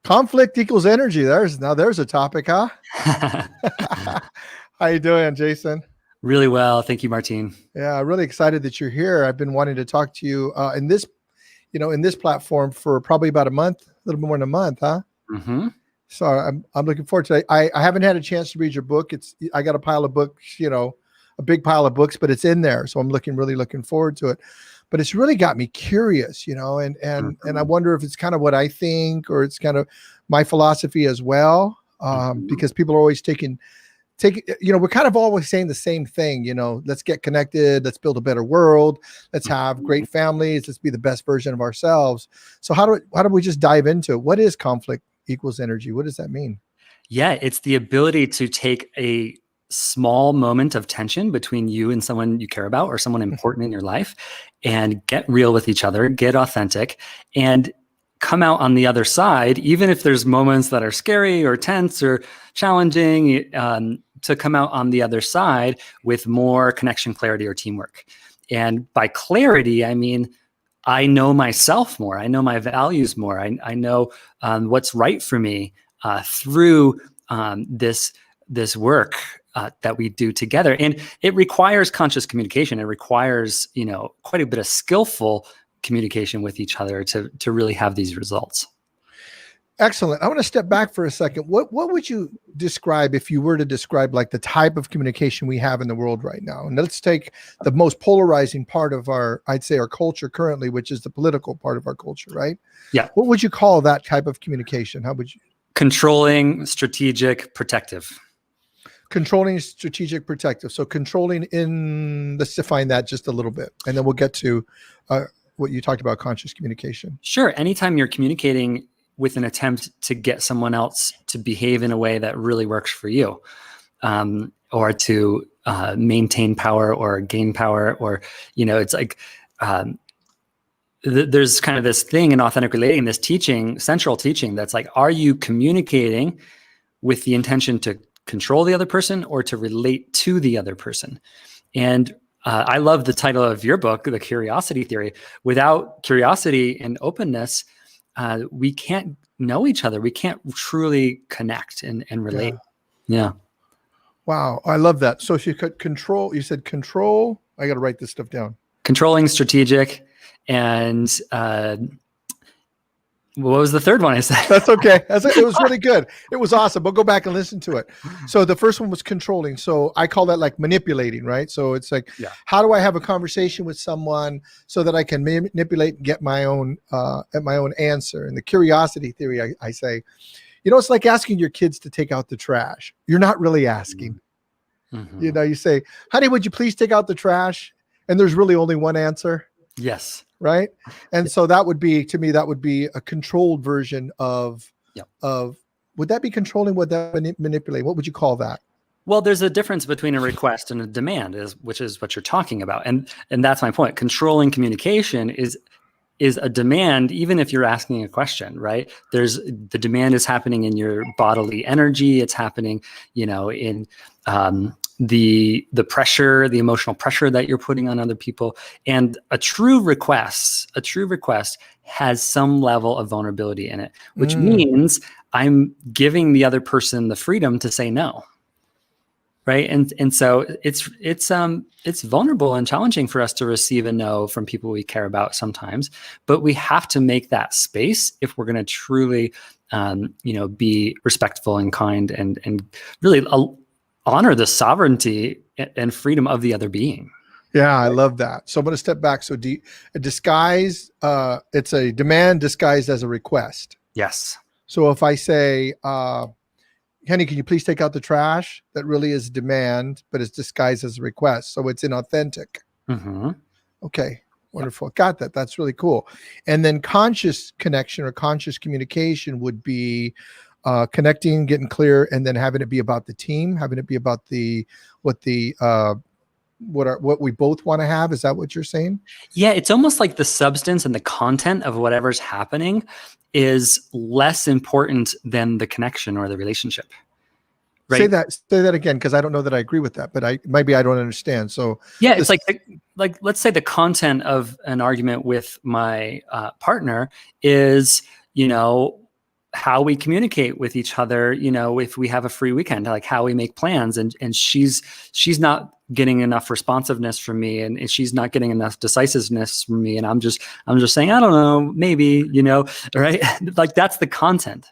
Conflict equals energy. There's a topic, huh? How you doing, Jason? Really well. Thank you, Martine. Yeah, really excited that you're here. I've been wanting to talk to you in this platform for probably about a month, a little bit more than a month, huh? Mm-hmm. So I'm looking forward to it. I haven't had a chance to read your book. I got a pile of books, a big pile of books, but it's in there. So I'm really looking forward to it. But it's really got me curious, and I wonder if it's kind of what I think, or it's kind of my philosophy as well. Because people are always we're kind of always saying the same thing, let's get connected, let's build a better world, let's have great families, let's be the best version of ourselves. So how do we just dive into it? What is conflict equals energy? What does that mean? Yeah, it's the ability to take a small moment of tension between you and someone you care about or someone important in your life and get real with each other, get authentic, and come out on the other side, even if there's moments that are scary or tense or challenging, to come out on the other side with more connection, clarity, or teamwork. And by clarity, I mean, I know myself more. I know my values more. I know what's right for me through this work that we do together. And it requires conscious communication. It requires, quite a bit of skillful communication with each other to really have these results. Excellent. I want to step back for a second. What would you describe, if you were to describe, like, the type of communication we have in the world right now? And let's take the most polarizing part of our culture currently, which is the political part of our culture, right? Yeah. What would you call that type of communication? How would you? Controlling, strategic, protective. Controlling, strategic, protective. So let's define that just a little bit, and then we'll get to what you talked about, conscious communication. Sure. Anytime you're communicating with an attempt to get someone else to behave in a way that really works for you, or to maintain power or gain power, or, it's like there's kind of this thing in authentic relating, this teaching, central teaching, that's like, are you communicating with the intention to control the other person or to relate to the other person? And I love the title of your book, The Curiosity Theory. Without curiosity and openness, we can't know each other. We can't truly connect and relate. Yeah. Wow. I love that. So if you could control, you said control, I got to write this stuff down. Controlling, strategic, and what was the third one I said? That's okay. It was really good. It was awesome. We'll go back and listen to it. So the first one was controlling. So I call that like manipulating, right? So it's like, how do I have a conversation with someone so that I can manipulate and get my own answer? And the curiosity theory, I say, it's like asking your kids to take out the trash. You're not really asking. Mm-hmm. You say, honey, would you please take out the trash? And there's really only one answer. Yes. Right. And so that would be a controlled version of would that be controlling? Would that manipulate? What would you call that? Well, there's a difference between a request and a demand, which is what you're talking about. And that's my point. Controlling communication is a demand, even if you're asking a question, right? The demand is happening in your bodily energy. It's happening, in the pressure, the emotional pressure that you're putting on other people. And a true request has some level of vulnerability in it, which means I'm giving the other person the freedom to say no. Right. And so it's vulnerable and challenging for us to receive a no from people we care about sometimes, but we have to make that space if we're going to truly, be respectful and kind and really honor the sovereignty and freedom of the other being. Yeah, I love that. So I'm going to step back. So a disguise, it's a demand disguised as a request. Yes. So if I say, Henny, can you please take out the trash? That really is demand, but it's disguised as a request. So it's inauthentic. Mm-hmm. Okay, wonderful. Got that. That's really cool. And then conscious connection or conscious communication would be connecting, getting clear, and then having it be about the team, having it be about what we both want to have. Is that what you're saying? Yeah, it's almost like the substance and the content of whatever's happening is less important than the connection or the relationship. Right? Say that again, because I don't know that I agree with that, but maybe I don't understand. So yeah, it's like let's say the content of an argument with my partner is, how we communicate with each other, if we have a free weekend, like how we make plans, and she's not getting enough responsiveness from me, and she's not getting enough decisiveness from me, and I'm just saying, I don't know, maybe, right? Like that's the content.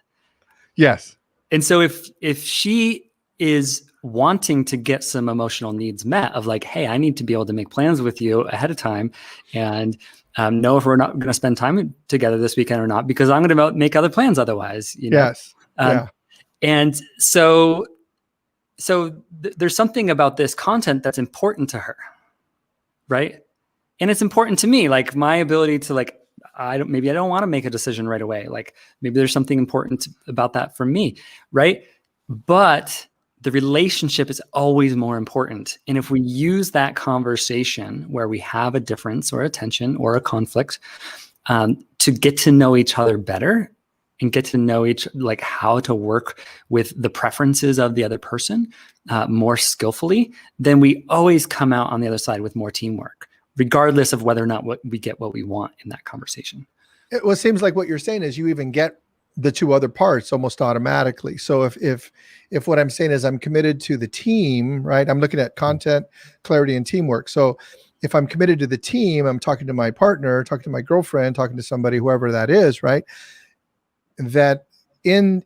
Yes. And so if she is wanting to get some emotional needs met of like, hey, I need to be able to make plans with you ahead of time and know if we're not going to spend time together this weekend or not, because I'm going to make other plans otherwise, Yes. Yeah. And so there's something about this content that's important to her, right? And it's important to me, like my ability to like, maybe I don't want to make a decision right away. Like maybe there's something important about that for me, right? But the relationship is always more important. And if we use that conversation where we have a difference or a tension or a conflict to get to know each other better and get to know like how to work with the preferences of the other person more skillfully, then we always come out on the other side with more teamwork, regardless of whether or not we get what we want in that conversation. It seems like what you're saying is you even get the two other parts almost automatically. So if what I'm saying is I'm committed to the team, right? I'm looking at content, clarity, and teamwork. So if I'm committed to the team, I'm talking to my partner, talking to my girlfriend, talking to somebody, whoever that is, right? That in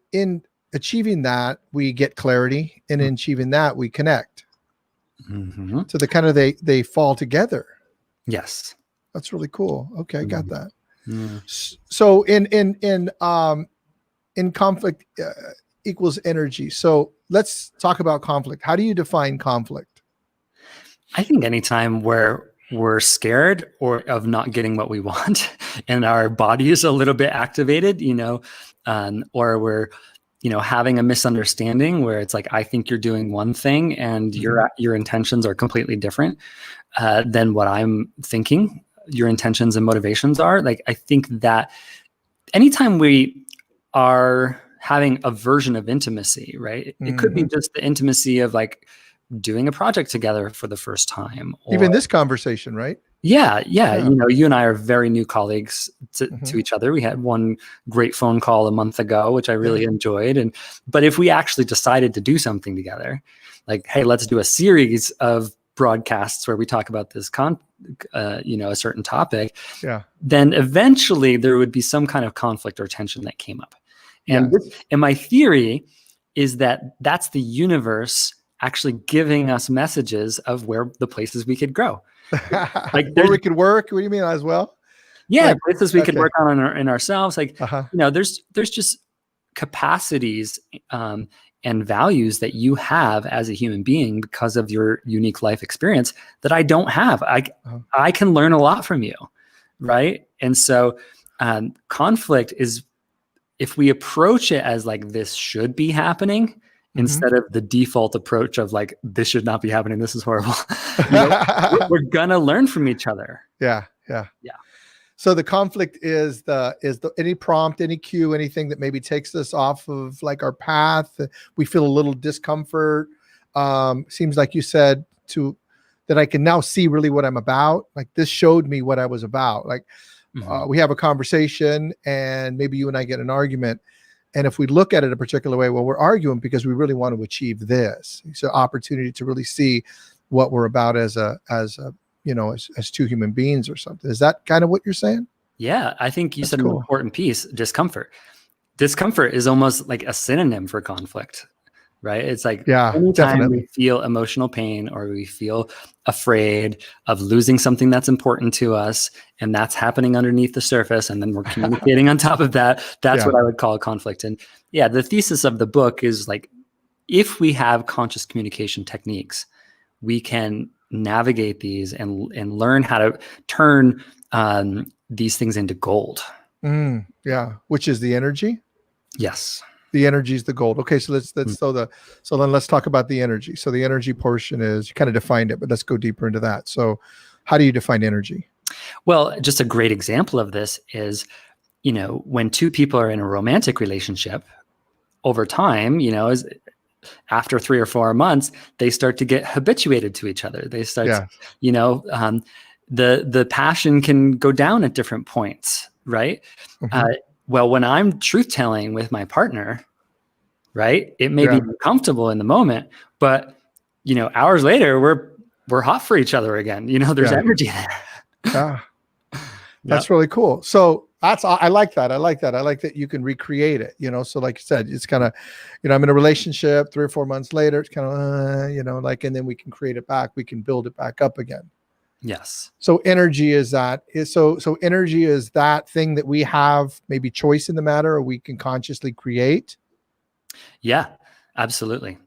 achieving that, we get clarity, and in achieving that, we connect. Mm-hmm. So the kind of they fall together. Yes. That's really cool. Okay, I got that. Mm-hmm. So in conflict equals energy. So let's talk about conflict. How do you define conflict? I think anytime where we're scared or of not getting what we want and our body is a little bit activated, or we're, having a misunderstanding where it's like, I think you're doing one thing and your intentions are completely different than what I'm thinking your intentions and motivations are. Like, I think that anytime we are having a version of intimacy, right? It could be just the intimacy of like doing a project together for the first time. Or, even this conversation, right? Yeah. You and I are very new colleagues to each other. We had one great phone call a month ago, which I really enjoyed. But if we actually decided to do something together, like, hey, let's do a series of broadcasts where we talk about this a certain topic, then eventually there would be some kind of conflict or tension that came up. And my theory is that that's the universe actually giving us messages of where the places we could grow. Like where we could work. What do you mean as well? Yeah, like, places we could work on in ourselves. Like, there's just capacities and values that you have as a human being because of your unique life experience that I don't have. I can learn a lot from you, right? And so conflict is, if we approach it as like this should be happening, instead of the default approach of like, this should not be happening, this is horrible, we're gonna learn from each other. Yeah. So the conflict is any prompt, any cue, anything that maybe takes us off of like our path. We feel a little discomfort. Seems like you said that I can now see really what I'm about. Like this showed me what I was about. Like we have a conversation and maybe you and I get an argument. And if we look at it a particular way, well, we're arguing because we really want to achieve this. It's an opportunity to really see what we're about as two human beings or something. Is that kind of what you're saying? Yeah, I think you said an important piece, discomfort. Discomfort is almost like a synonym for conflict, right? It's like anytime we feel emotional pain or we feel afraid of losing something that's important to us, and that's happening underneath the surface, and then we're communicating on top of that, that's what I would call conflict. And the thesis of the book is like, if we have conscious communication techniques, we can navigate these and learn how to turn these things into gold. Which is the energy. Yes. The energy is the gold. Okay, so then let's talk about the energy. So the energy portion is, you kind of defined it, but let's go deeper into that. So how do you define energy? Well, just a great example of this is, when two people are in a romantic relationship, over time, after 3 or 4 months, they start to get habituated to each other. They start, the passion can go down at different points, right? Well, when I'm truth telling with my partner, right, it may Yeah. be uncomfortable in the moment, but hours later, we're hot for each other again. There's Yeah. energy there. Yeah. Yeah. That's really cool. So I like that. I like that. I like that you can recreate it, so like you said, it's kind of, I'm in a relationship 3 or 4 months later, it's kind of, like, and then we can create it back. We can build it back up again. Yes. So energy so energy is that thing that we have maybe choice in the matter, or we can consciously create. Yeah, absolutely.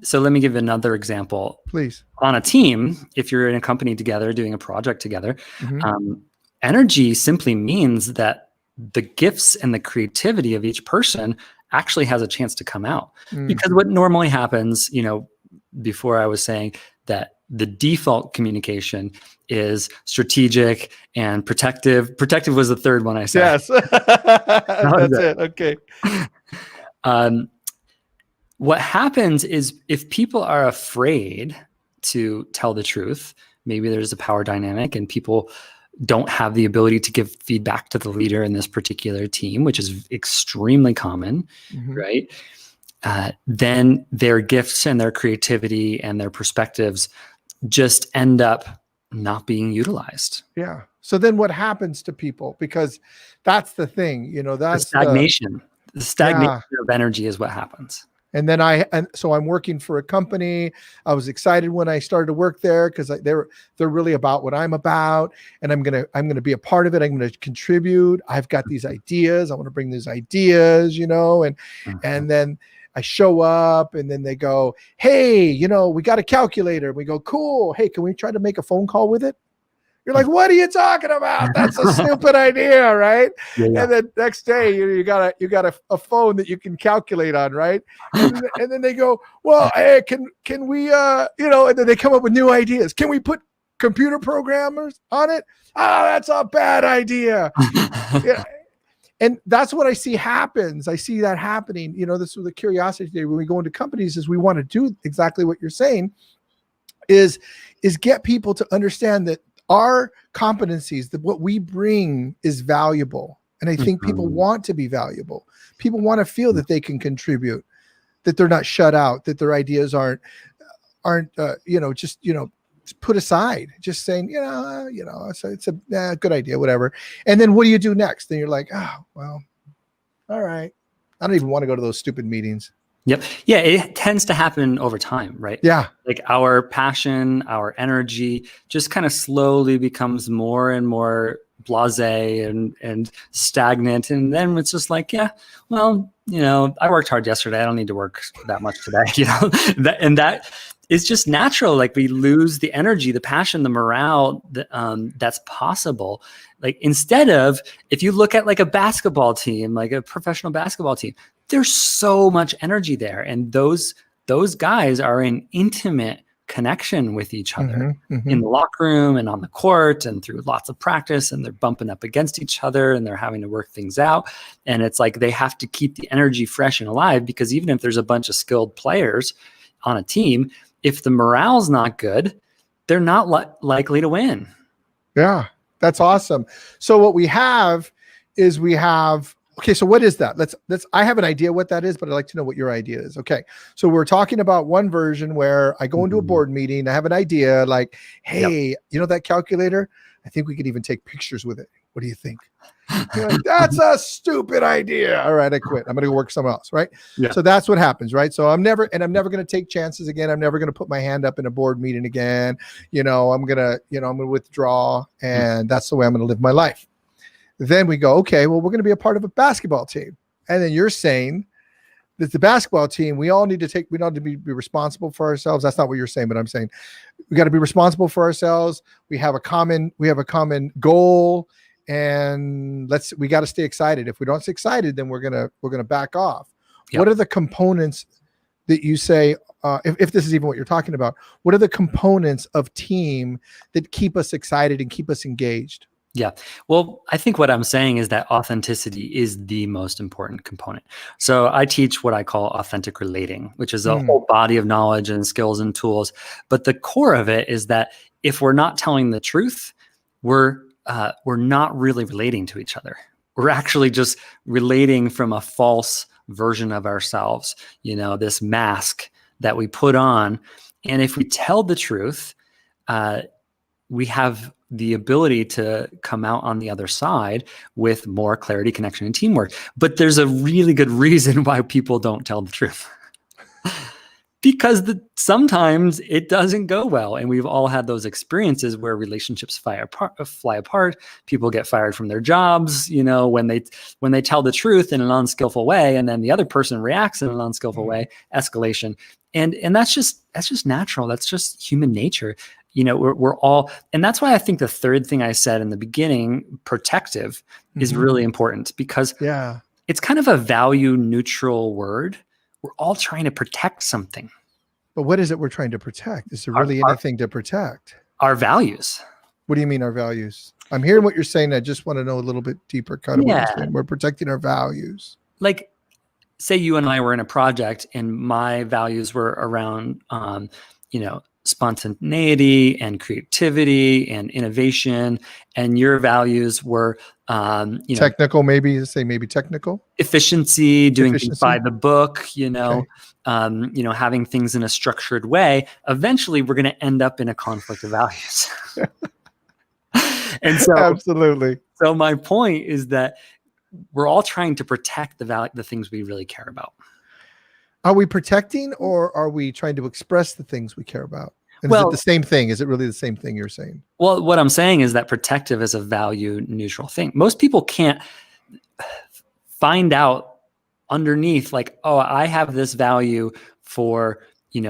So let me give another example. Please. On a team, if you're in a company together, doing a project together, Mhm. Energy simply means that the gifts and the creativity of each person actually has a chance to come out. Because what normally happens, before I was saying that the default communication is strategic and protective. Protective was the third one I said. Yes. That's it. Okay. What happens is if people are afraid to tell the truth, maybe there's a power dynamic and people don't have the ability to give feedback to the leader in this particular team, which is extremely common, right? Then their gifts and their creativity and their perspectives just end up not being utilized. Yeah. So then what happens to people? Because that's the thing, that's the stagnation of energy is what happens. And then so I'm working for a company. I was excited when I started to work there because they're really about what I'm about, and I'm gonna be a part of it. I'm gonna contribute. I've got these ideas. I want to bring these ideas, and then I show up, and then they go, "Hey, we got a calculator." We go, "Cool. Hey, can we try to make a phone call with it?" You're like, "What are you talking about? That's a stupid idea, right?" Yeah. And then next day, you got a phone that you can calculate on, right? And then they go, "Well, hey, can we, and then they come up with new ideas. Can we put computer programmers on it? That's a bad idea." Yeah. And that's what I see happens. I see that happening. This is the curiosity when we go into companies is we want to do exactly what you're saying, is get people to understand that our competencies, that what we bring is valuable. And I think people want to be valuable. People want to feel that they can contribute, that they're not shut out, that their ideas aren't just put aside, just saying, it's a good idea, whatever. And then what do you do next? Then you're like, oh, well, all right. I don't even want to go to those stupid meetings. Yep. Yeah, it tends to happen over time, right? Yeah. Like our passion, our energy just kind of slowly becomes more and more blasé and stagnant. And then it's just like, yeah, well, I worked hard yesterday. I don't need to work that much today, that is just natural. Like we lose the energy, the passion, the morale that's possible. Like instead of, if you look at like a basketball team, like a professional basketball team, there's so much energy there. And those guys are in intimate connection with each other in the locker room and on the court and through lots of practice, and they're bumping up against each other and they're having to work things out. And it's like they have to keep the energy fresh and alive, because even if there's a bunch of skilled players on a team, if the morale's not good, they're not likely to win. Yeah, that's awesome. So what we have is okay, so what is that? I have an idea what that is, but I'd like to know what your idea is. Okay. So we're talking about one version where I go into a board meeting, I have an idea like, hey, that calculator? I think we could even take pictures with it. What do you think? You're like, that's a stupid idea. All right, I quit. I'm going to go work somewhere else, right? Yeah. So that's what happens, right? So I'm never going to take chances again. I'm never going to put my hand up in a board meeting again. I'm going to withdraw, and that's the way I'm going to live my life. Then we go, okay, well, we're going to be a part of a basketball team. And then you're saying that the basketball team, we don't need to be responsible for ourselves. That's not what you're saying, but I'm saying we got to be responsible for ourselves. We have a common goal, and we got to stay excited. If we don't stay excited, then we're going to back off. Yep. What are the components that you say, if this is even what you're talking about, what are the components of team that keep us excited and keep us engaged? Yeah. Well, I think what I'm saying is that authenticity is the most important component. So I teach what I call authentic relating, which is a whole body of knowledge and skills and tools. But the core of it is that if we're not telling the truth, we're not really relating to each other. we're actually just relating from a false version of ourselves, this mask that we put on. And if we tell the truth, we have the ability to come out on the other side with more clarity, connection, and teamwork. But there's a really good reason why people don't tell the truth. Because sometimes it doesn't go well. And we've all had those experiences where relationships fly apart. People get fired from their jobs, when they tell the truth in an unskillful way, and then the other person reacts in an unskillful way, escalation. And that's just natural. That's just human nature. We're all, and that's why I think the third thing I said in the beginning, protective, is really important, because it's kind of a value neutral word. We're all trying to protect something. But what is it we're trying to protect? Is there really anything to protect? Our values. What do you mean our values? I'm hearing what you're saying. I just want to know a little bit deeper kind of what you're saying. We're protecting our values. Like, say you and I were in a project and my values were around, spontaneity and creativity and innovation, and your values were technical, maybe technical efficiency, doing things by the book, having things in a structured way. Eventually we're going to end up in a conflict of values. And so absolutely. So my point is that we're all trying to protect the things we really care about. Are we protecting, or are we trying to express the things we care about? And is it the same thing? Is it really the same thing you're saying? Well, what I'm saying is that protective is a value neutral thing. Most people can't find out underneath, like, oh, I have this value for,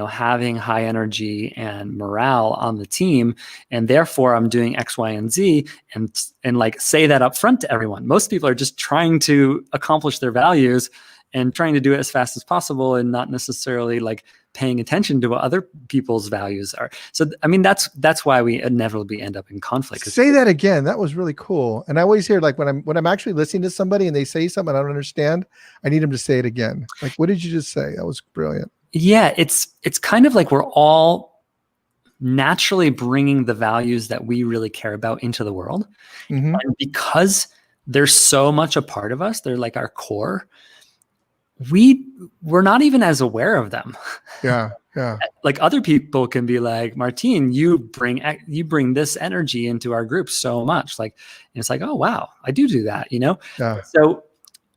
having high energy and morale on the team, and therefore I'm doing X, Y, and Z, and like say that up front to everyone. Most people are just trying to accomplish their values and trying to do it as fast as possible, and not necessarily like paying attention to what other people's values are. So, I mean, that's why we inevitably end up in conflict. Say that again. That was really cool. And I always hear, like, when I'm actually listening to somebody and they say something I don't understand, I need them to say it again. Like, what did you just say? That was brilliant. Yeah, it's kind of like we're all naturally bringing the values that we really care about into the world. And because they're so much a part of us, they're like our core, we're not even as aware of them. Yeah. Like, other people can be like, Martine, you bring this energy into our group so much. Like, and it's like, oh wow, I do that, Yeah. So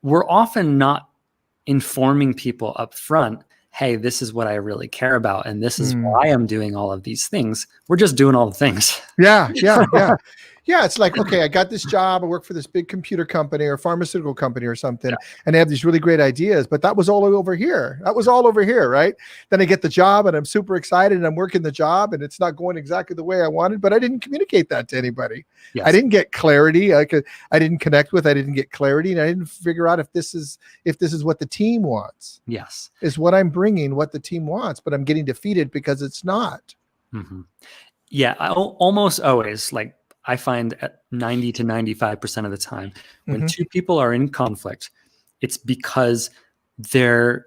we're often not informing people up front, hey, this is what I really care about, and this is why I'm doing all of these things. We're just doing all the things. Yeah. Yeah, it's like, okay, I got this job. I work for this big computer company or pharmaceutical company or something, and they have these really great ideas, but that was all over here. Right? Then I get the job and I'm super excited and I'm working the job and it's not going exactly the way I wanted, but I didn't communicate that to anybody. Yes. I didn't get clarity. I didn't connect with, I didn't get clarity, and I didn't figure out if this is what the team wants. Yes. Is what I'm bringing what the team wants, but I'm getting defeated because it's not. Yeah, I almost always, like, I find at 90 to 95% of the time, when two people are in conflict, it's because they're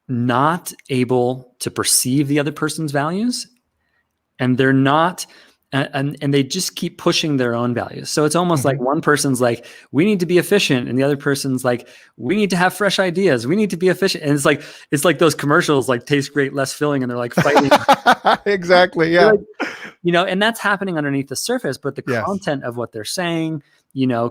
not able to perceive the other person's values, and they're not, and they just keep pushing their own values. So it's almost like one person's like, we need to be efficient, and the other person's like, we need to have fresh ideas. We need to be efficient. And it's like those commercials, like, taste great, less filling, and they're like fighting. Exactly. Yeah. And that's happening underneath the surface, but the content of what they're saying,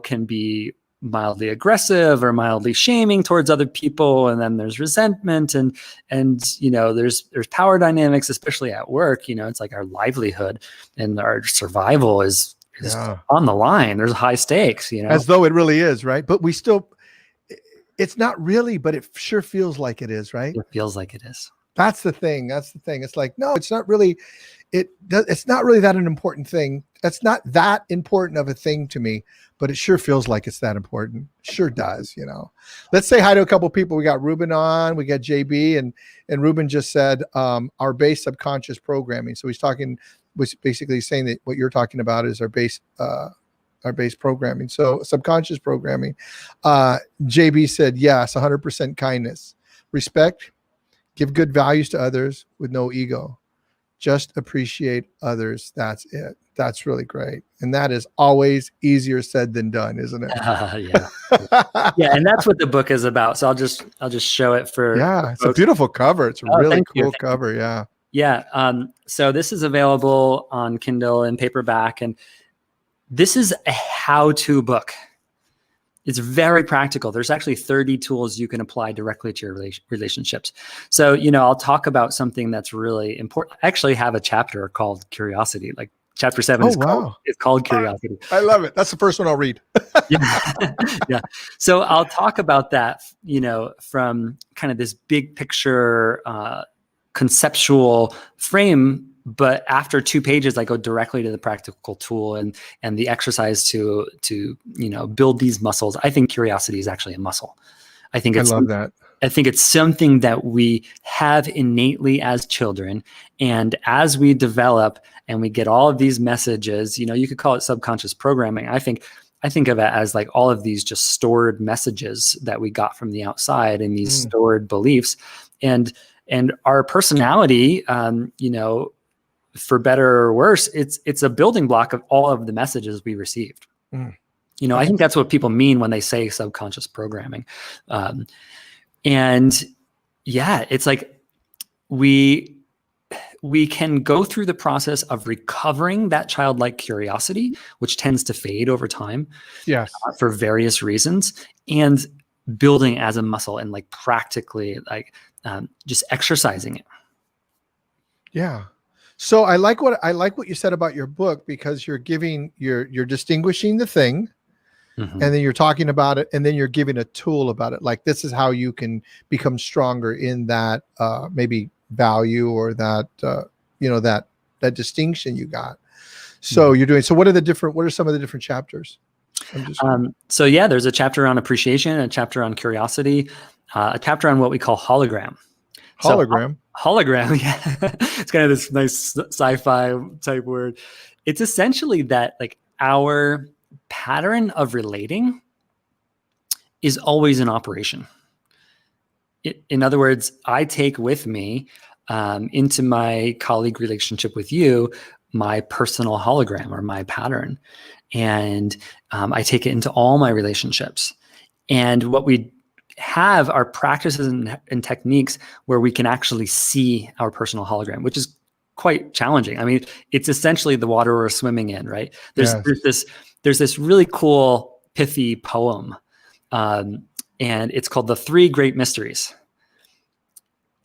can be mildly aggressive or mildly shaming towards other people. And then there's resentment and there's power dynamics, especially at work. It's like our livelihood and our survival is on the line. There's high stakes, as though it really is, right? But it's not really, but it sure feels like it is, right? It feels like it is. That's the thing. It's like, no, it's not really. It's not really that an important thing. That's not that important of a thing to me, but it sure feels like it's that important. Sure does, Let's say hi to a couple of people. We got Ruben on, we got JB, and Ruben just said our base subconscious programming. So was basically saying that what you're talking about is our base programming. So subconscious programming. JB said, yes, 100% kindness, respect, give good values to others with no ego. Just appreciate others. That's it. That's really great. And that is always easier said than done, isn't it? Yeah. Yeah, and that's what the book is about. So I'll just show it for Yeah, it's a folks. beautiful cover. It's a Oh, really thank you. cool cover. Yeah. Yeah. So this is available on Kindle and paperback, and this is a how-to book. It's very practical. There's actually 30 tools you can apply directly to your relationships. So, I'll talk about something that's really important. I actually have a chapter called Curiosity. Like chapter 7 is called Curiosity. I love it. That's the first one I'll read. Yeah. Yeah. So I'll talk about that, from kind of this big picture, conceptual frame. But after 2 pages, I go directly to the practical tool and the exercise to build these muscles. I think curiosity is actually a muscle. I love that. I think it's something that we have innately as children, and as we develop and we get all of these messages, you could call it subconscious programming. I think of it as like all of these just stored messages that we got from the outside and these stored beliefs, and our personality, for better or worse, it's a building block of all of the messages we received. I think that's what people mean when they say subconscious programming. And yeah, it's like we can go through the process of recovering that childlike curiosity, which tends to fade over time. Yes. For various reasons, and building as a muscle and like practically just exercising it. Yeah. So I like what you said about your book, because you're distinguishing the thing, and then you're talking about it, and then you're giving a tool about it. Like, this is how you can become stronger in that maybe value or that that distinction you got. So you're doing. So what are some of the different chapters? So yeah, there's a chapter on appreciation, a chapter on curiosity, a chapter on what we call hologram. Hologram. Hologram, yeah. It's kind of this nice sci-fi type word. It's essentially that like our pattern of relating is always in operation. In other words, I take with me into my colleague relationship with you my personal hologram or my pattern, and I take it into all my relationships. And what we have are practices and techniques where we can actually see our personal hologram, which is quite challenging. I mean, it's essentially the water we're swimming in, right? There's this really cool pithy poem, and it's called The Three Great Mysteries.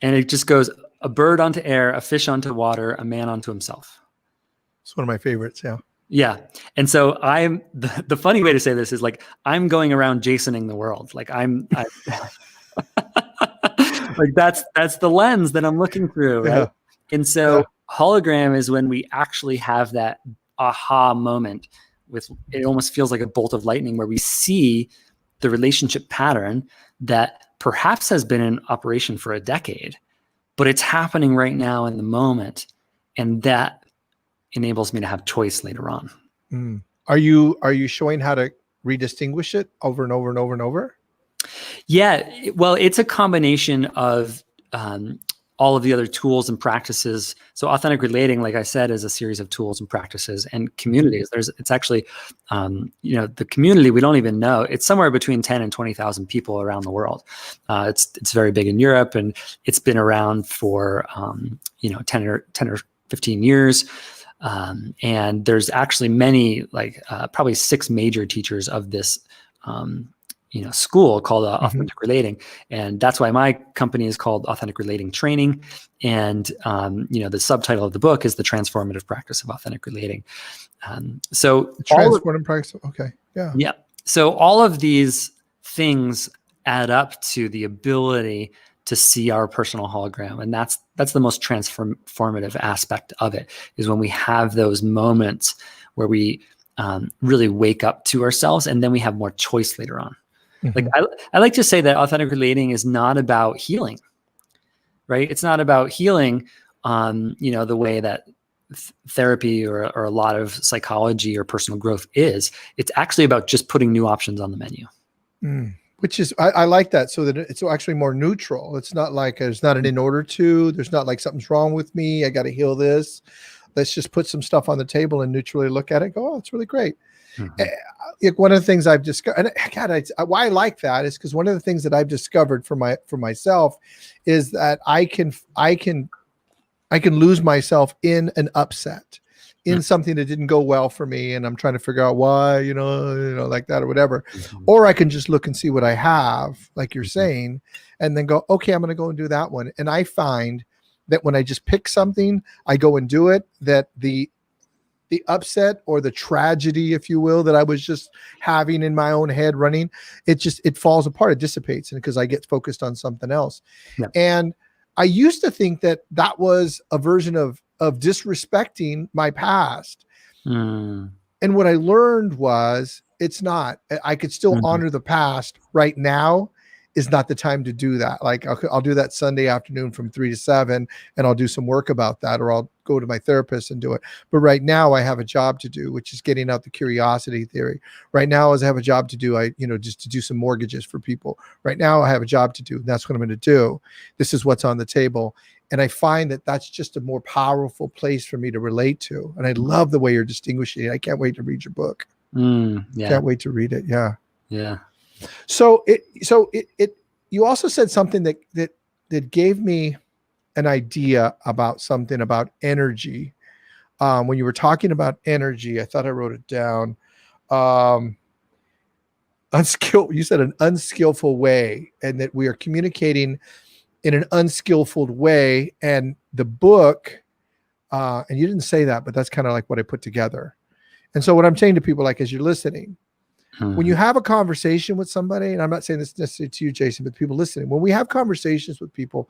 And it just goes: a bird onto air, a fish onto water, a man onto himself. It's one of my favorites. Yeah. Yeah. And so I'm the funny way to say this is like, I'm going around Jasoning the world. Like I like that's the lens that I'm looking through. Right? Yeah. And so hologram is when we actually have that aha moment it almost feels like a bolt of lightning, where we see the relationship pattern that perhaps has been in operation for a decade, but it's happening right now in the moment. And that enables me to have choice later on. Are you showing how to redistinguish it over and over and over and over? Yeah, well, it's a combination of all of the other tools and practices. So authentic relating, like I said, is a series of tools and practices and communities. It's actually, the community, we don't even know. It's somewhere between 10 and 20,000 people around the world. It's very big in Europe, and it's been around for 10 or 15 years. And there's actually many, probably 6 major teachers of this, school called Authentic Relating. And that's why my company is called Authentic Relating Training. And, the subtitle of the book is The Transformative Practice of Authentic Relating. So transformative practice. Okay. Yeah. Yeah. So all of these things add up to the ability to see our personal hologram. And that's the most transformative aspect of it, is when we have those moments where we really wake up to ourselves, and then we have more choice later on. Like I like to say that authentic relating is not about healing, right? It's not about healing the way that therapy or a lot of psychology or personal growth is. It's actually about just putting new options on the menu. Which is, I like that, so that it's actually more neutral. It's not like there's not an in order to, there's not like something's wrong with me, I got to heal this. Let's just put some stuff on the table and neutrally look at it and go, oh, it's really great. One of the things I've discovered, and God, why I like that is because one of the things that I've discovered for myself is that I can lose myself in an upset, in something that didn't go well for me, and I'm trying to figure out why, like that or whatever. Or I can just look and see what I have, like you're saying, and then go, okay, I'm going to go and do that one. And I find that when I just pick something, I go and do it, that the upset or the tragedy, if you will, that I was just having in my own head running, it falls apart, it dissipates, and because I get focused on something else. Yeah. And I used to think that was a version of disrespecting my past. And what I learned was it's not. I could still honor the past. Right now is not the time to do that. Like I'll do that Sunday afternoon from 3 to 7, and I'll do some work about that, or I'll go to my therapist and do it. But right now I have a job to do, which is getting out the curiosity theory. Right now, as I have a job to do, just to do some mortgages for people. Right now I have a job to do, and that's what I'm going to do. This is what's on the table. And I find that that's just a more powerful place for me to relate to. And I love the way you're distinguishing it. I can't wait to read your book. Can't wait to read it. Yeah. Yeah. So you also said something that gave me an idea about something about energy. When you were talking about energy, I thought I wrote it down. You said an unskillful way, and that we are communicating in an unskillful way. And the book, and you didn't say that, but that's kind of like what I put together. And so what I'm saying to people, like, as you're listening, when you have a conversation with somebody, and I'm not saying this necessarily to you, Jason, but people listening, when we have conversations with people,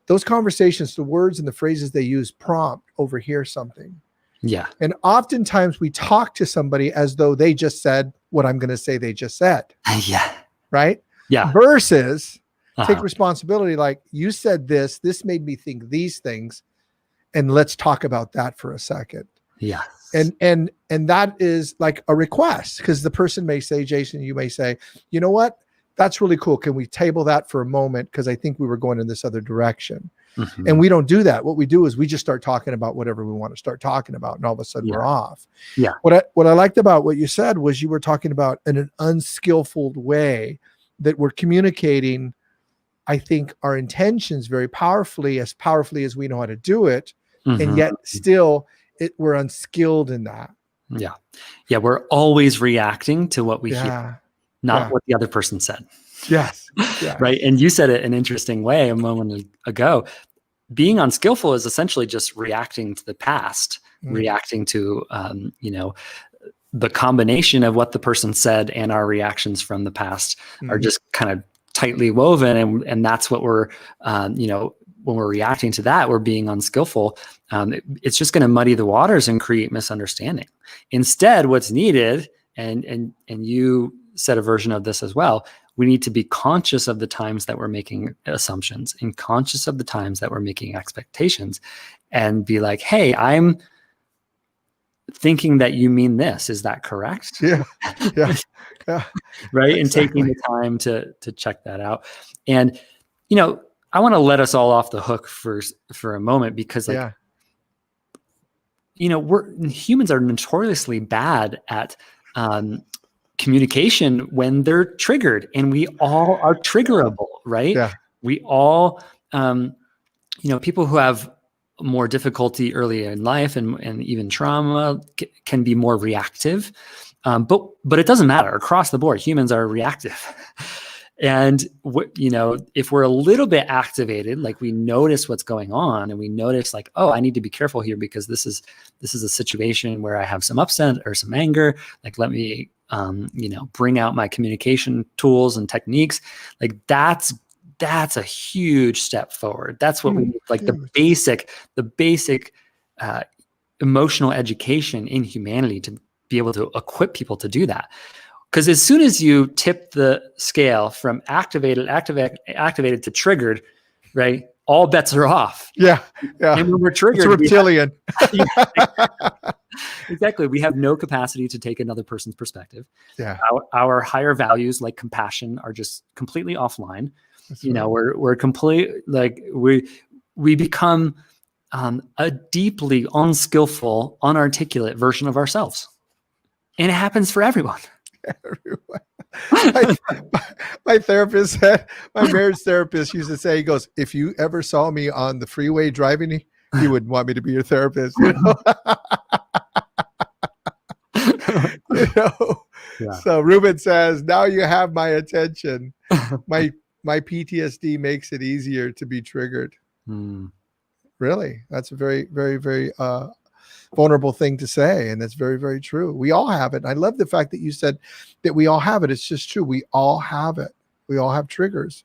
those conversations, the words and the phrases they use prompt, overhear something. Yeah. And oftentimes we talk to somebody as though they just said what I'm going to say they just said. Yeah. Right? Yeah. Versus take responsibility. Like, you said this made me think these things, and let's talk about that for a second. Yeah. And that is like a request, because the person may say, Jason, you may say, you know what? That's really cool. Can we table that for a moment? Because I think we were going in this other direction. And we don't do that. What we do is we just start talking about whatever we want to start talking about, and all of a sudden we're off. Yeah. What I liked about what you said was you were talking about in an unskillful way, that we're communicating, I think, our intentions very powerfully as we know how to do it. And yet still we're unskilled in that. Yeah. Yeah. We're always reacting to what we hear, not what the other person said. Yes. Yeah. Right. And you said it an interesting way a moment ago. Being unskillful is essentially just reacting to the past, reacting to, the combination of what the person said and our reactions from the past are just kind of tightly woven. And that's what we're, when we're reacting to that, we're being unskillful. It's just going to muddy the waters and create misunderstanding. Instead, what's needed, and you said a version of this as well, we need to be conscious of the times that we're making assumptions and conscious of the times that we're making expectations, and be like, hey, I'm thinking that you mean this. Is that correct? Yeah. Yeah. Right. And taking the time to check that out. And, I want to let us all off the hook for a moment, because humans are notoriously bad at communication when they're triggered, and we all are triggerable, right? Yeah. We all, people who have more difficulty early in life and even trauma can be more reactive. But it doesn't matter. Across the board, humans are reactive. And if we're a little bit activated, like we notice what's going on, and we notice like, oh, I need to be careful here because this is a situation where I have some upset or some anger. Like, let me, bring out my communication tools and techniques. Like that's a huge step forward. That's what we need, like the basic emotional education in humanity to be able to equip people to do that. Because as soon as you tip the scale from activated to triggered, right, all bets are off. Yeah. Yeah. And when we're triggered, it's reptilian. Exactly. We have no capacity to take another person's perspective. Yeah. Our higher values like compassion are just completely offline. That's You know, right. we're complete, like we become a deeply unskillful, unarticulate version of ourselves. And it happens for everyone. Everyone. my, my therapist said, my marriage therapist used to say, he goes, if you ever saw me on the freeway driving, you wouldn't want me to be your therapist. You know? You know? Yeah. So Ruben says, now you have my attention. My PTSD makes it easier to be triggered. Really? That's a very, very, very vulnerable thing to say. And that's very, very true. We all have it. And I love the fact that you said that we all have it. It's just true. We all have it. We all have triggers.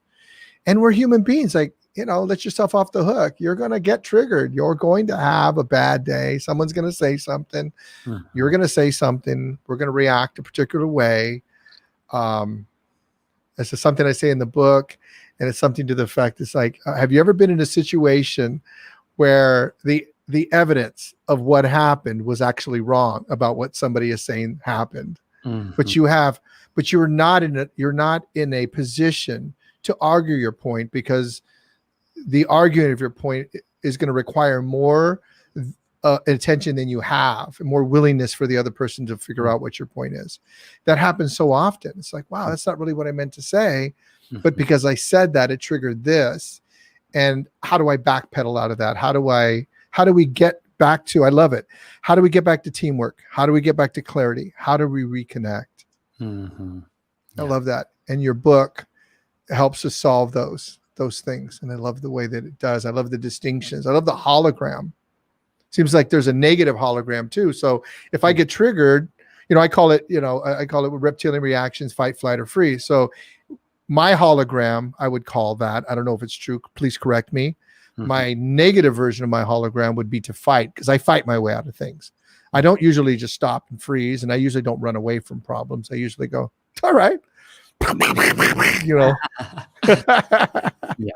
And we're human beings. Like, you know, let yourself off the hook. You're going to get triggered. You're going to have a bad day. Someone's going to say something. You're going to say something. We're going to react a particular way. This is something I say in the book. And it's something to the effect, it's like, have you ever been in a situation where the evidence of what happened was actually wrong about what somebody is saying happened? But you're not in a position to argue your point, because the arguing of your point is going to require more attention than you have, and more willingness for the other person to figure out what your point is. That happens so often. It's like, wow, that's not really what I meant to say, but because I said that, it triggered this. And how do I backpedal out of that? How do we get back to, I love it. How do we get back to teamwork? How do we get back to clarity? How do we reconnect? I love that. And your book helps us solve those things. And I love the way that it does. I love the distinctions. I love the hologram. Seems like there's a negative hologram too. So if I get triggered, you know, I call it reptilian reactions, fight, flight, or freeze. So my hologram, I would call that, I don't know if it's true, please correct me. My negative version of my hologram would be to fight, because I fight my way out of things. I don't usually just stop and freeze, and I usually don't run away from problems. I usually go, all right. You know. Yeah.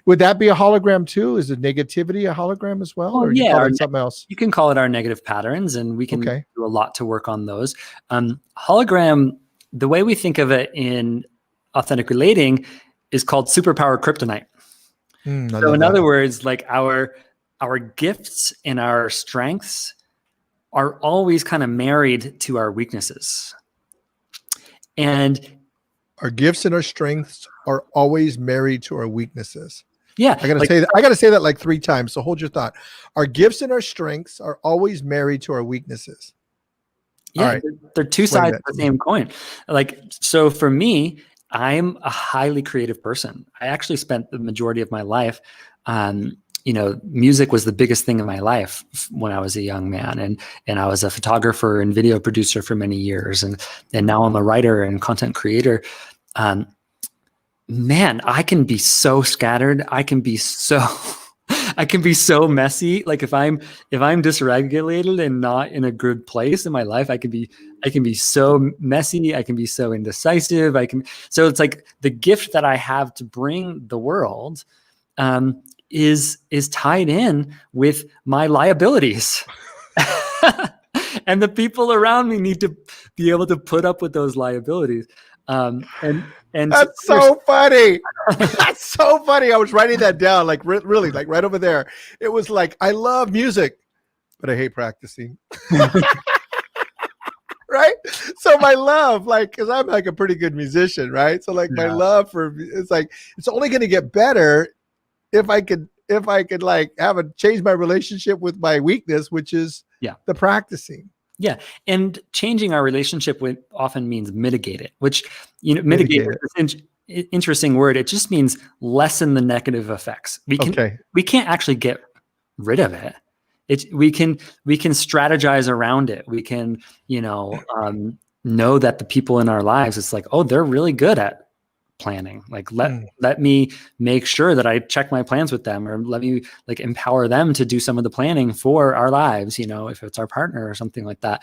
Would that be a hologram too? Is the negativity a hologram as well? Or you call it something else? You can call it our negative patterns, and we can do a lot to work on those. Hologram, the way we think of it in authentic relating, is called superpower kryptonite. So in other words, like our gifts and our strengths are always kind of married to our weaknesses. And our gifts and our strengths are always married to our weaknesses. Yeah. I gotta say that like 3 times. So hold your thought. Our gifts and our strengths are always married to our weaknesses. Yeah. Right. They're two sides of the same coin. Like, so for me, I'm a highly creative person. I actually spent the majority of my life, you know, music was the biggest thing in my life when I was a young man. And I was a photographer and video producer for many years. And now I'm a writer and content creator. Man, I can be so scattered. I can be so messy. Like if I'm dysregulated and not in a good place in my life, I can be so messy. I can be so indecisive. So it's like the gift that I have to bring the world, is tied in with my liabilities. And the people around me need to be able to put up with those liabilities. And that's so funny. That's so funny. I was writing that down, like really, like right over there. It was like, I love music, but I hate practicing. Right? So my love, like, because I'm like a pretty good musician, right? So like my love for, it's like, it's only going to get better if I could like change my relationship with my weakness, which is the practicing. Yeah. And changing our relationship with often means mitigate it, which, you know, mitigate is an interesting word. It just means lessen the negative effects. We can't actually get rid of it. We can strategize around it. We can, you know that the people in our lives, it's like, oh, they're really good at planning. Like let me make sure that I check my plans with them, or let me like empower them to do some of the planning for our lives, you know, if it's our partner or something like that.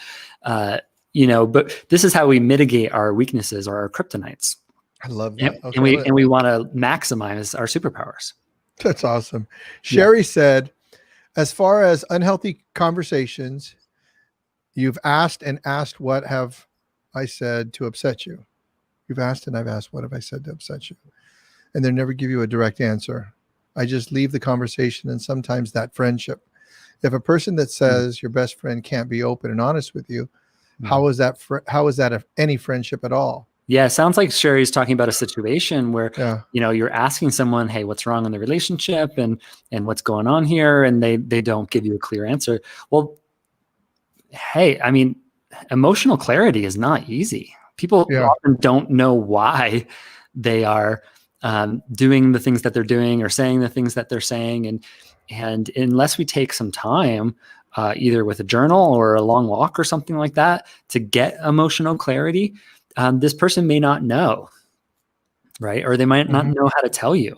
You know, but this is how we mitigate our weaknesses or our kryptonites. I love that. And we want to maximize our superpowers. That's awesome. Sherry said, as far as unhealthy conversations, You've asked and asked, what have I said to upset you? You've asked and I've asked, what have I said to upset you? And they never give you a direct answer. I just leave the conversation and sometimes that friendship. If a person that says your best friend can't be open and honest with you, how is that any friendship at all? Yeah, it sounds like Sherry's talking about a situation where Yeah. you're asking someone, "Hey, what's wrong in the relationship, and what's going on here?" And they don't give you a clear answer. Well, hey, I mean, emotional clarity is not easy. People Yeah. often don't know why they are doing the things that they're doing or saying the things that they're saying, and unless we take some time, either with a journal or a long walk or something like that, to get emotional clarity, this person may not know, right? Or they might not know how to tell you.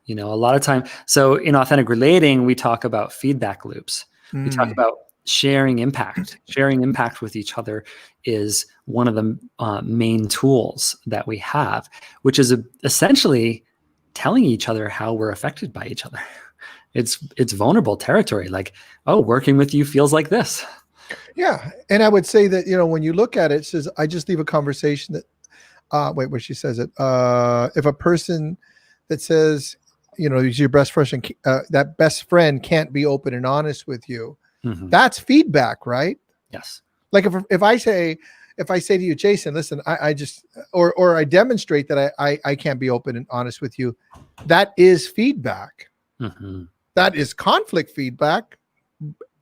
A lot of time. So in authentic relating, we talk about feedback loops. We talk about sharing impact. Sharing impact with each other is one of the main tools that we have, which is essentially telling each other how we're affected by each other. It's vulnerable territory. Like, oh, working with you feels like this. Yeah. And I would say that, when you look at it, it says, I just leave a conversation that, where she says it. If a person that says, your best friend, that best friend can't be open and honest with you, that's feedback, right? Yes. Like if I say to you, Jason, listen, I just, or I demonstrate that I can't be open and honest with you, that is feedback. That is conflict feedback.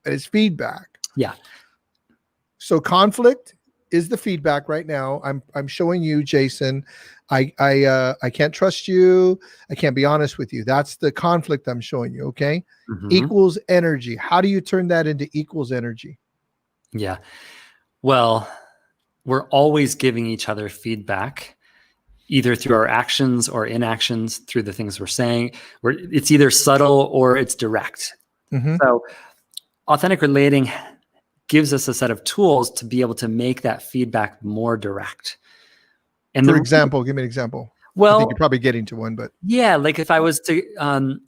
It is feedback. Yeah. So conflict is the feedback right now. I'm showing you, Jason, I can't trust you. I can't be honest with you. That's the conflict I'm showing you. Okay. Equals energy. How do you turn that into equals energy? Yeah. Well, we're always giving each other feedback, either through our actions or inactions, through the things we're saying. It's either subtle or it's direct. So authentic relating gives us a set of tools to be able to make that feedback more direct. And for example, give me an example. Well, I think you're probably getting to one, but yeah, like if I was to,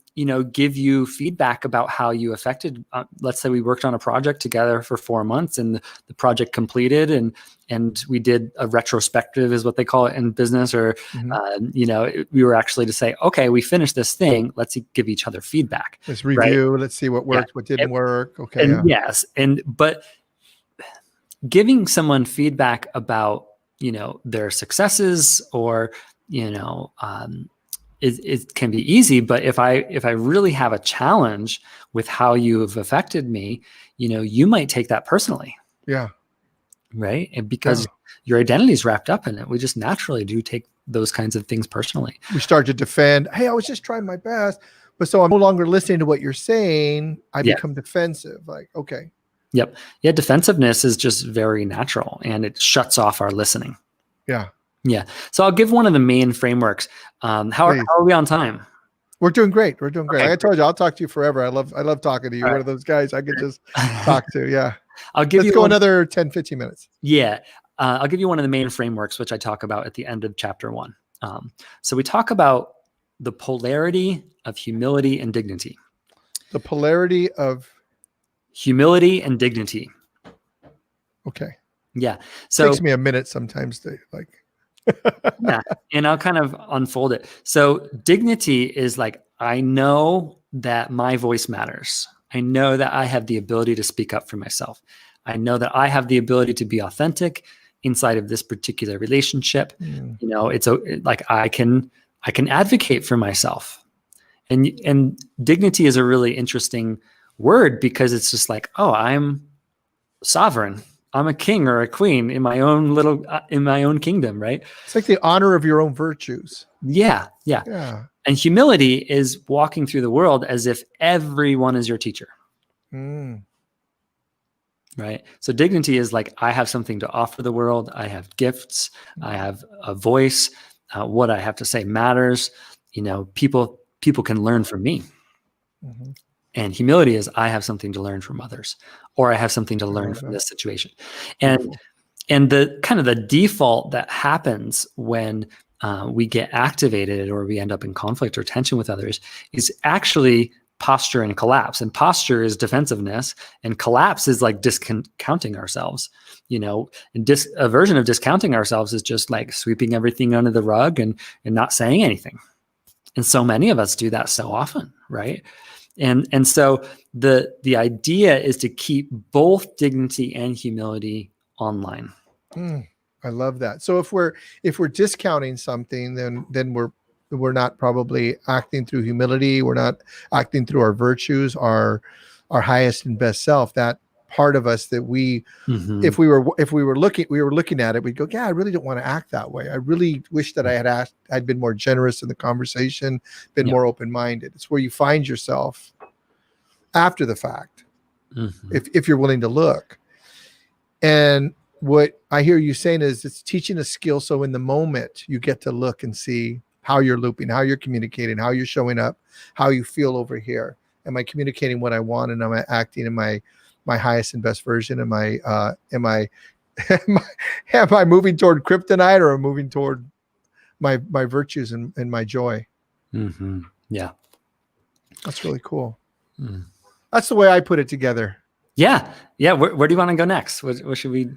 give you feedback about how you affected, let's say we worked on a project together for 4 months and the project completed and we did a retrospective is what they call it in business, or, we were actually to say, okay, we finished this thing. Let's give each other feedback. Let's review. Right? Let's see what worked, what didn't work. Okay. And yes. But giving someone feedback about, their successes or, it can be easy, but if I really have a challenge with how you have affected me, you might take that personally. Yeah. Right. And because your identity is wrapped up in it, we just naturally do take those kinds of things personally. We start to defend. Hey, I was just trying my best, but so I'm no longer listening to what you're saying. I become defensive. Like, okay. Yep. Yeah. Defensiveness is just very natural and it shuts off our listening. Yeah. Yeah. So I'll give one of the main frameworks. How are we on time? We're doing great. We're doing great. Okay, like I told you, I'll talk to you forever. I love talking to you. You're one of those guys I could just talk to. Yeah. Let's go another 10, 15 minutes. Yeah. I'll give you one of the main frameworks, which I talk about at the end of chapter 1. So we talk about the polarity of humility and dignity. The polarity of humility and dignity. Okay. Yeah. So it takes me a minute sometimes to like. Yeah. And I'll kind of unfold it. So dignity is like, I know that my voice matters. I know that I have the ability to speak up for myself. I know that I have the ability to be authentic inside of this particular relationship. It's like I can advocate for myself. And dignity is a really interesting word because it's just like, oh, I'm sovereign. I'm a king or a queen in my own kingdom, right? It's like the honor of your own virtues. Yeah. And humility is walking through the world as if everyone is your teacher. Right? So dignity is like, I have something to offer the world. I have gifts. I have a voice. What I have to say matters. People can learn from me. And humility is I have something to learn from others, or I have something to learn from this situation. And the kind of the default that happens when we get activated or we end up in conflict or tension with others is actually posture and collapse. And posture is defensiveness, and collapse is like discounting ourselves. And a version of discounting ourselves is just like sweeping everything under the rug and not saying anything. And so many of us do that so often, right? And so the idea is to keep both dignity and humility online. I love that. So if we're discounting something, then we're not probably acting through humility. We're not acting through our virtues, our highest and best self. That part of us that if we were looking at it, we'd go, yeah, I really don't want to act that way. I really wish that I'd been more generous in the conversation, been more open-minded. It's where you find yourself after the fact, if you're willing to look. And what I hear you saying is it's teaching a skill. So in the moment, you get to look and see how you're looping, how you're communicating, how you're showing up, how you feel over here. Am I communicating what I want, and am I acting in my highest and best version? Am I moving toward kryptonite, or am I moving toward my virtues and my joy? Yeah, that's really cool. That's the way I put it together. Yeah. Where do you want to go next? What should we?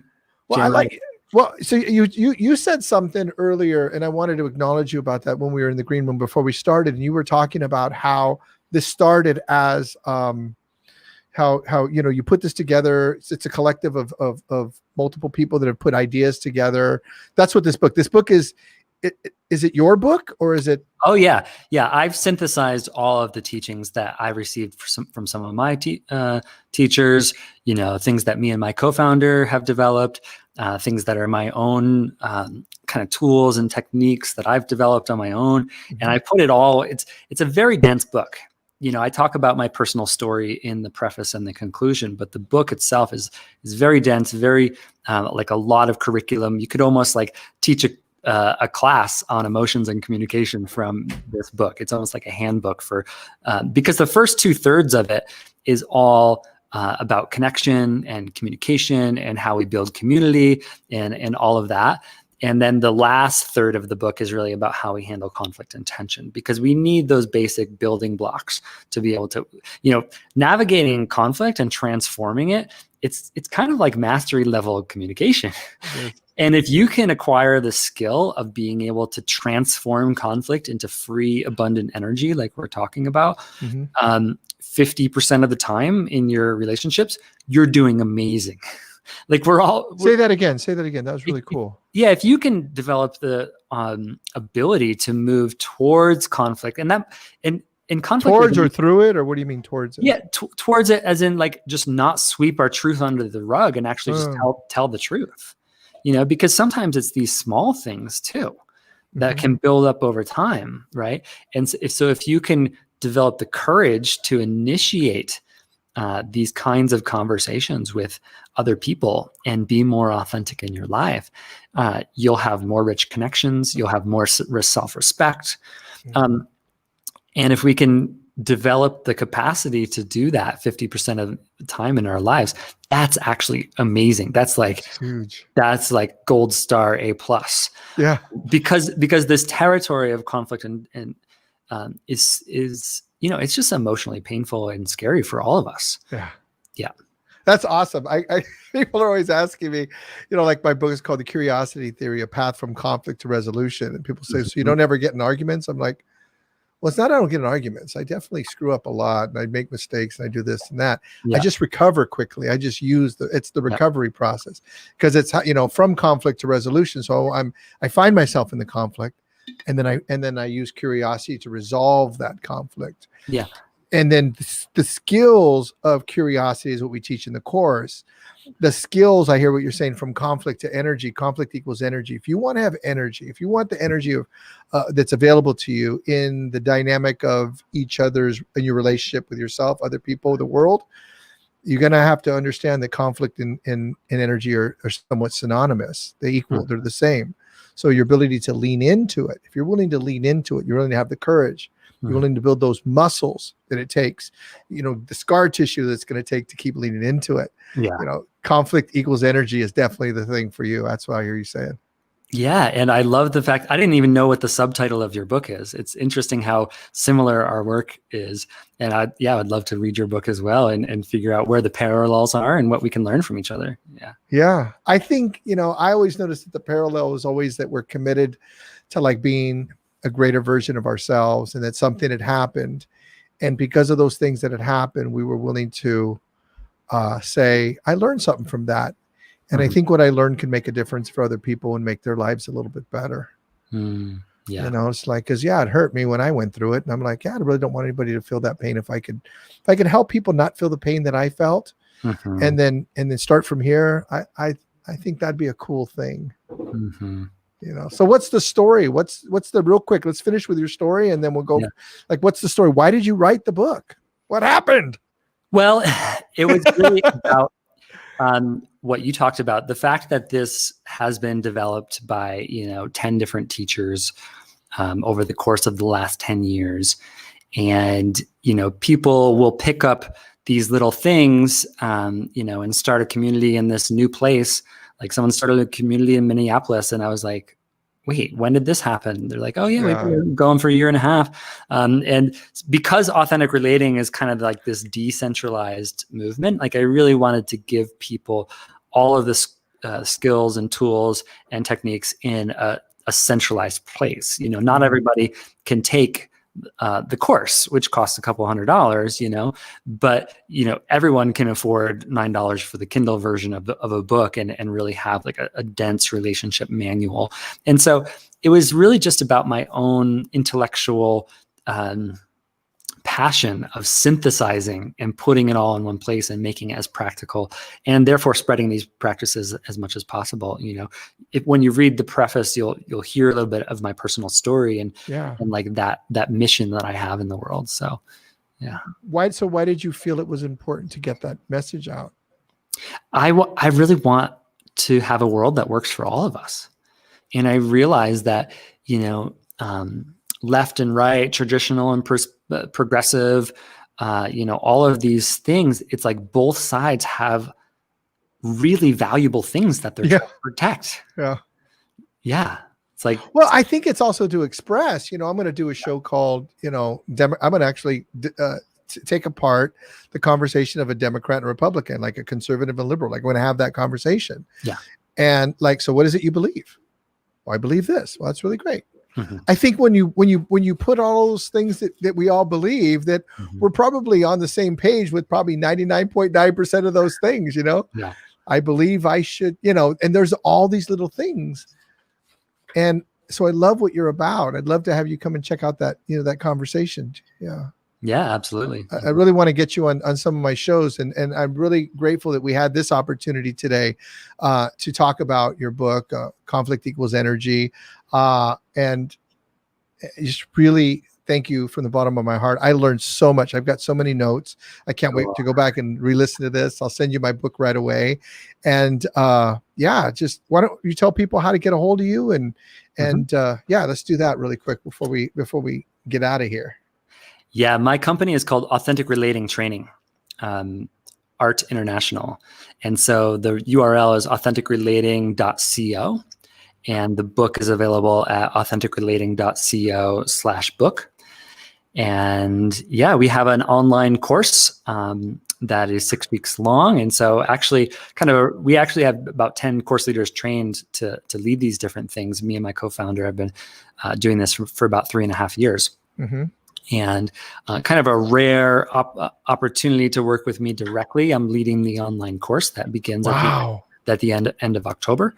Well, so you said something earlier, and I wanted to acknowledge you about that when we were in the green room before we started, and you were talking about how this started as how you put this together. It's a collective of multiple people that have put ideas together. That's what this book is. Is it your book, or is it? Oh yeah. I've synthesized all of the teachings that I received from some of my teachers. Things that me and my co-founder have developed, things that are my own kind of tools and techniques that I've developed on my own, and I put it all. It's a very dense book. I talk about my personal story in the preface and the conclusion, but the book itself is very dense, very like a lot of curriculum. You could almost like teach a class on emotions and communication from this book. It's almost like a handbook because the first 2/3 of it is all about connection and communication and how we build community and all of that. And then the last third of the book is really about how we handle conflict and tension, because we need those basic building blocks to be able to, navigating conflict and transforming it. It's kind of like mastery level communication. And if you can acquire the skill of being able to transform conflict into free, abundant energy, like we're talking about, 50% of the time in your relationships, you're doing amazing. Like Say that again. That was really cool. Yeah. If you can develop the ability to move towards conflict, and conflict towards or through it, or what do you mean towards it? Yeah. Towards it, as in like just not sweep our truth under the rug and actually just tell the truth. Because sometimes it's these small things too that can build up over time, right? And so if you can develop the courage to initiate these kinds of conversations with other people and be more authentic in your life, you'll have more rich connections, you'll have more self-respect. And if we can develop the capacity to do that 50% of the time in our lives, that's actually amazing. That's like huge. That's like gold star A+. Yeah. Because this territory of conflict and is it's just emotionally painful and scary for all of us. Yeah. That's awesome. I people are always asking me, like my book is called The Curiosity Theory, A Path from Conflict to Resolution. And people say, so you don't ever get in arguments? I'm like, well, it's not I don't get in arguments. I definitely screw up a lot, and I make mistakes, and I do this and that. I just recover quickly. I just use it's the recovery process, because it's from conflict to resolution. So I find myself in the conflict, and then I use curiosity to resolve that conflict. Yeah. And then the skills of curiosity is what we teach in the course. The skills, I hear what you're saying, from conflict to energy. Conflict equals energy. If you want to have energy, if you want the energy of that's available to you in the dynamic of each other's, in your relationship with yourself, other people, the world, you're going to have to understand that conflict and energy are somewhat synonymous. They equal, they're the same. So your ability to lean into it, if you're willing to lean into it, you're willing to have the courage, you're willing to build those muscles that it takes, the scar tissue that's going to take to keep leaning into it. Yeah. Conflict equals energy is definitely the thing for you. That's what I hear you saying. Yeah, and I love the fact I didn't even know what the subtitle of your book is. It's interesting how similar our work is. And I'd love to read your book as well and figure out where the parallels are and what we can learn from each other. Yeah. Yeah. I think, I always noticed that the parallel is always that we're committed to like being a greater version of ourselves, and that something had happened. And because of those things that had happened, we were willing to say, I learned something from that. And I Mhm. think what I learned can make a difference for other people and make their lives a little bit better. Yeah. It's like, cause it hurt me when I went through it. And I'm like, I really don't want anybody to feel that pain. If I could help people not feel the pain that I felt, Mhm. and then start from here, I think that'd be a cool thing. Mhm. So what's the story? What's the real quick? Let's finish with your story and then we'll go. Yeah. Like, what's the story? Why did you write the book? What happened? Well, it was really about what you talked about, the fact that this has been developed by 10 different teachers over the course of the last 10 years. And people will pick up these little things and start a community in this new place. Like someone started a community in Minneapolis, and I was like, wait, when did this happen? They're like, oh yeah, we've been going for a year and a half. And because authentic relating is kind of like this decentralized movement, like I really wanted to give people all of this skills and tools and techniques in a centralized place. Not everybody can take the course, which costs a couple $100, but everyone can afford $9 for the Kindle version of a book and really have like a dense relationship manual. And so it was really just about my own intellectual passion of synthesizing and putting it all in one place and making it as practical, and therefore spreading these practices as much as possible. When you read the preface, you'll hear a little bit of my personal story and like that mission that I have in the world. So yeah. Why did you feel it was important to get that message out? I really want to have a world that works for all of us. And I realized that, left and right, traditional and progressive, all of these things, it's like both sides have really valuable things that they're trying to protect. Yeah. It's like, well, I think it's also to express, I'm going to do a show called, I'm going to actually take apart the conversation of a Democrat and Republican, like a conservative and liberal. Like, we're going to have that conversation. Yeah. And like, so what is it you believe? Well, I believe this. Well, that's really great. Mm-hmm. I think when you put all those things that we all believe, that we're probably on the same page with probably 99.9% of those things, Yeah. I believe I should, and there's all these little things. And so I love what you're about. I'd love to have you come and check out that, that conversation. Yeah. Yeah, absolutely. I really want to get you on some of my shows. And I'm really grateful that we had this opportunity today to talk about your book, Conflict Equals Energy. And just really thank you from the bottom of my heart. I learned so much. I've got so many notes. I can't wait to go back and re-listen to this. I'll send you my book right away. And just why don't you tell people how to get a hold of you? And let's do that really quick before we get out of here. Yeah, my company is called Authentic Relating Training, Art International. And so the URL is authenticrelating.co. And the book is available at authenticrelating.co/book. And we have an online course that is 6 weeks long. And so actually we actually have about 10 course leaders trained to lead these different things. Me and my co-founder have been doing this for about 3.5 years. Mm-hmm. And kind of a rare opportunity to work with me directly. I'm leading the online course that begins at the end of October.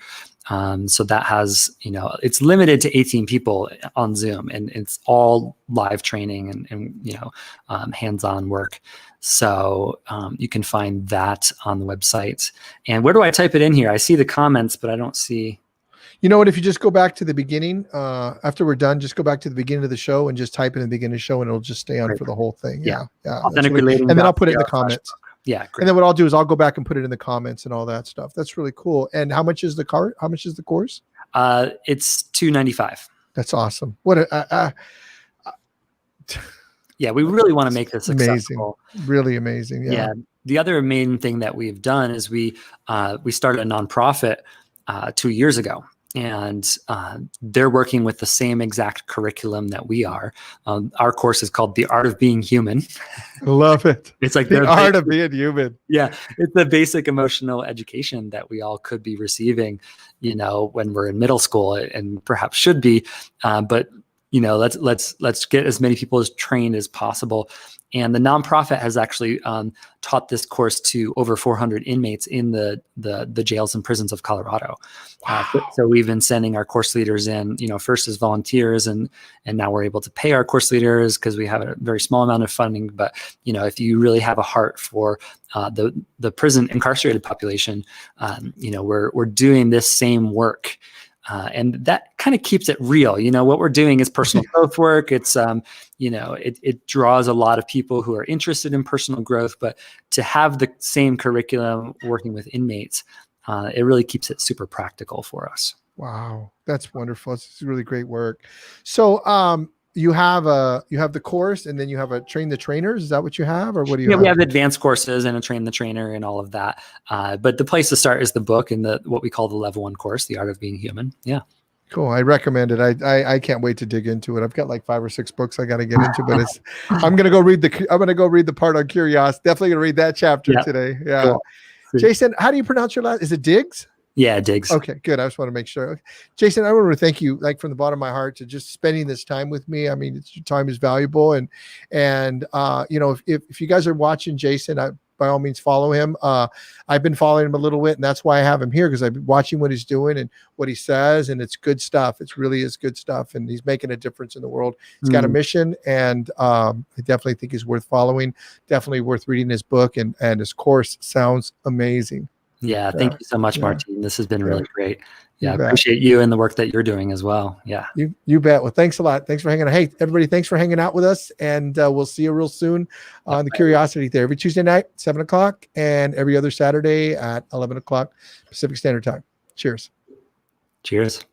So that has, it's limited to 18 people on Zoom, and it's all live training and hands-on work. So you can find that on the website. And where do I type it in here? I see the comments, but I don't see. You know what? If you just go back to the beginning, after we're done, just go back to the beginning of the show and just type in the beginning of the show, and it'll just stay on for the whole thing. Yeah. Authentic Relating. And then I'll put it in the comments. Yeah. Great. And then what I'll do is I'll go back and put it in the comments and all that stuff. That's really cool. And how much is the course? It's $295. That's awesome. What yeah, we really want to make this amazing. Accessible. Really amazing. Yeah. The other main thing that we've done is we started a nonprofit 2 years ago. and they're working with the same exact curriculum that we are. Our course is called The Art of Being Human. Love it. It's like The art of being human. Yeah, it's the basic emotional education that we all could be receiving, when we're in middle school, and perhaps should be. But let's get as many people as trained as possible. And the nonprofit has actually taught this course to over 400 inmates in the jails and prisons of Colorado. Wow. So we've been sending our course leaders in, first as volunteers, and now we're able to pay our course leaders because we have a very small amount of funding. But if you really have a heart for the prison incarcerated population, we're doing this same work. And that kind of keeps it real. What we're doing is personal growth work. It's, it draws a lot of people who are interested in personal growth, but to have the same curriculum working with inmates, it really keeps it super practical for us. Wow. That's wonderful. It's really great work. So, you have the course, and then you have a train the trainers. Is that what you have, or what do you have? We have advanced courses and a train the trainer and all of that. But the place to start is the book and what we call the level 1 course, The Art of Being Human. Yeah. Cool. I recommend it. I can't wait to dig into it. I've got like 5 or 6 books I got to get into, but I'm going to go read the part on curiosity. Definitely going to read that chapter today. Yeah. Cool. Jason, how do you pronounce your last? Is it Diggs? Yeah, Diggs. Okay, good. I just want to make sure. Okay. Jason, I want to thank you, like, from the bottom of my heart, to just spending this time with me. I mean, your time is valuable, and if you guys are watching Jason, by all means follow him. I've been following him a little bit, and that's why I have him here, because I've been watching what he's doing and what he says, and it's good stuff. It really is good stuff, and he's making a difference in the world. He's got a mission, and I definitely think he's worth following. Definitely worth reading his book, and his course sounds amazing. Yeah, thank you so much, Martin. This has been really great. Yeah, I appreciate you and the work that you're doing as well. Yeah. You bet. Well, thanks a lot. Thanks for hanging out. Hey, everybody, thanks for hanging out with us. And we'll see you real soon on the Curiosity Theory every Tuesday night, 7 o'clock, and every other Saturday at 11 o'clock Pacific Standard Time. Cheers. Cheers.